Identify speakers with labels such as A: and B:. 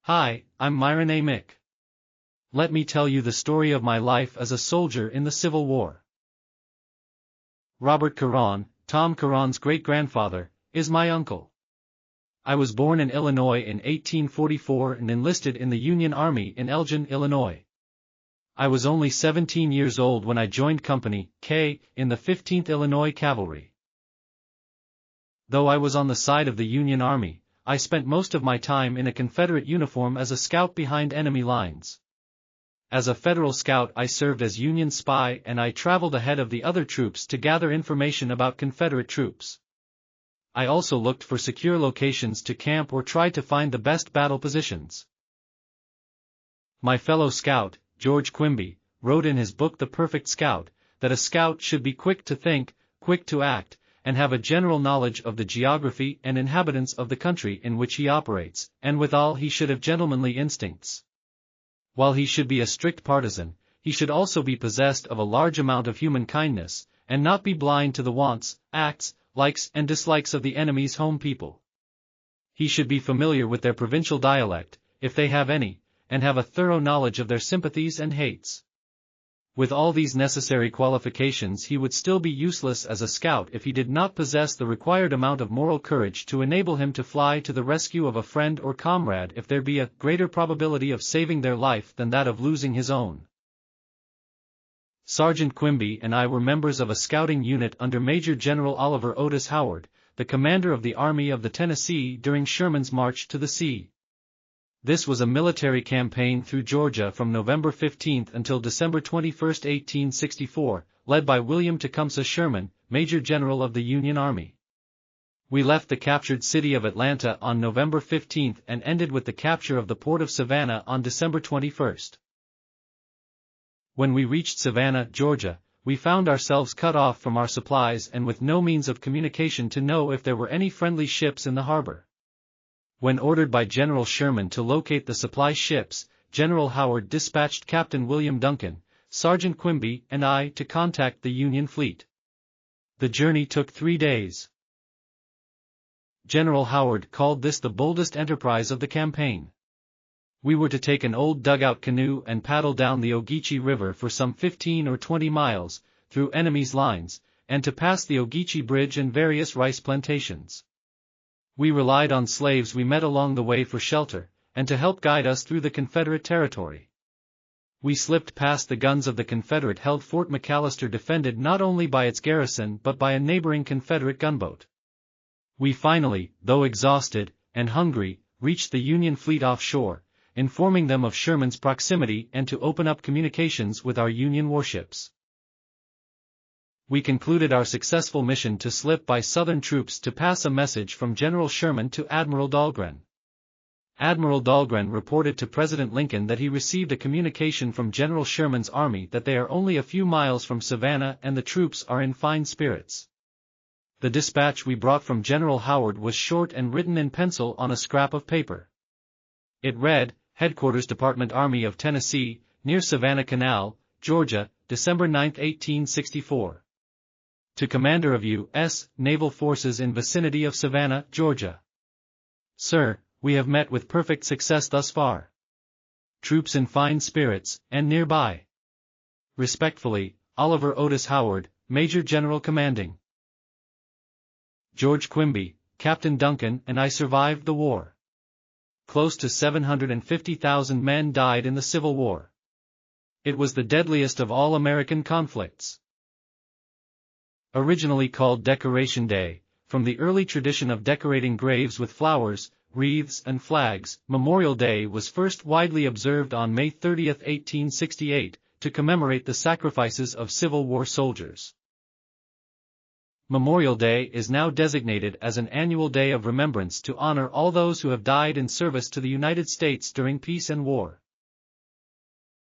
A: Hi, I'm Myron Amick. Let me tell you the story of my life as a soldier in the Civil War. Robert Corron, Tom Corron's great-grandfather, is my uncle. I was born in Illinois in 1844 and enlisted in the Union Army in Elgin, Illinois. I was only 17 years old when I joined Company K in the 15th Illinois Cavalry. Though I was on the side of the Union Army, I spent most of my time in a Confederate uniform as a scout behind enemy lines. As a Federal scout I served as Union spy and I traveled ahead of the other troops to gather information about Confederate troops. I also looked for secure locations to camp or tried to find the best battle positions. My fellow scout, George Quimby, wrote in his book The Perfect Scout, that a scout should be quick to think, quick to act, and have a general knowledge of the geography and inhabitants of the country in which he operates, and withal he should have gentlemanly instincts. While he should be a strict partisan, he should also be possessed of a large amount of human kindness, and not be blind to the wants, acts, likes and dislikes of the enemy's home people. He should be familiar with their provincial dialect, if they have any, and have a thorough knowledge of their sympathies and hates. With all these necessary qualifications he would still be useless as a scout if he did not possess the required amount of moral courage to enable him to fly to the rescue of a friend or comrade if there be a greater probability of saving their life than that of losing his own. Sergeant Quimby and I were members of a scouting unit under Major General Oliver Otis Howard, the commander of the Army of the Tennessee during Sherman's march to the sea. This was a military campaign through Georgia from November 15 until December 21, 1864, led by William Tecumseh Sherman, Major General of the Union Army. We left the captured city of Atlanta on November 15 and ended with the capture of the port of Savannah on December 21. When we reached Savannah, Georgia, we found ourselves cut off from our supplies and with no means of communication to know if there were any friendly ships in the harbor. When ordered by General Sherman to locate the supply ships, General Howard dispatched Captain William Duncan, Sergeant Quimby and I to contact the Union fleet. The journey took 3 days. General Howard called this the boldest enterprise of the campaign. We were to take an old dugout canoe and paddle down the Ogeechee River for some 15 or 20 miles, through enemy's lines, and to pass the Ogeechee Bridge and various rice plantations. We relied on slaves we met along the way for shelter, and to help guide us through the Confederate territory. We slipped past the guns of the Confederate-held Fort McAllister, defended not only by its garrison but by a neighboring Confederate gunboat. We finally, though exhausted and hungry, reached the Union fleet offshore, informing them of Sherman's proximity and to open up communications with our Union warships. We concluded our successful mission to slip by Southern troops to pass a message from General Sherman to Admiral Dahlgren. Admiral Dahlgren reported to President Lincoln that he received a communication from General Sherman's army that they are only a few miles from Savannah and the troops are in fine spirits. The dispatch we brought from General Howard was short and written in pencil on a scrap of paper. It read, Headquarters Department Army of Tennessee, near Savannah Canal, Georgia, December 9, 1864. To Commander of U.S. Naval Forces in vicinity of Savannah, Georgia. Sir, we have met with perfect success thus far. Troops in fine spirits, and nearby. Respectfully, Oliver Otis Howard, Major General Commanding. George Quimby, Captain Duncan and I survived the war. Close to 750,000 men died in the Civil War. It was the deadliest of all American conflicts. Originally called Decoration Day, from the early tradition of decorating graves with flowers, wreaths and flags, Memorial Day was first widely observed on May 30, 1868, to commemorate the sacrifices of Civil War soldiers. Memorial Day is now designated as an annual day of remembrance to honor all those who have died in service to the United States during peace and war.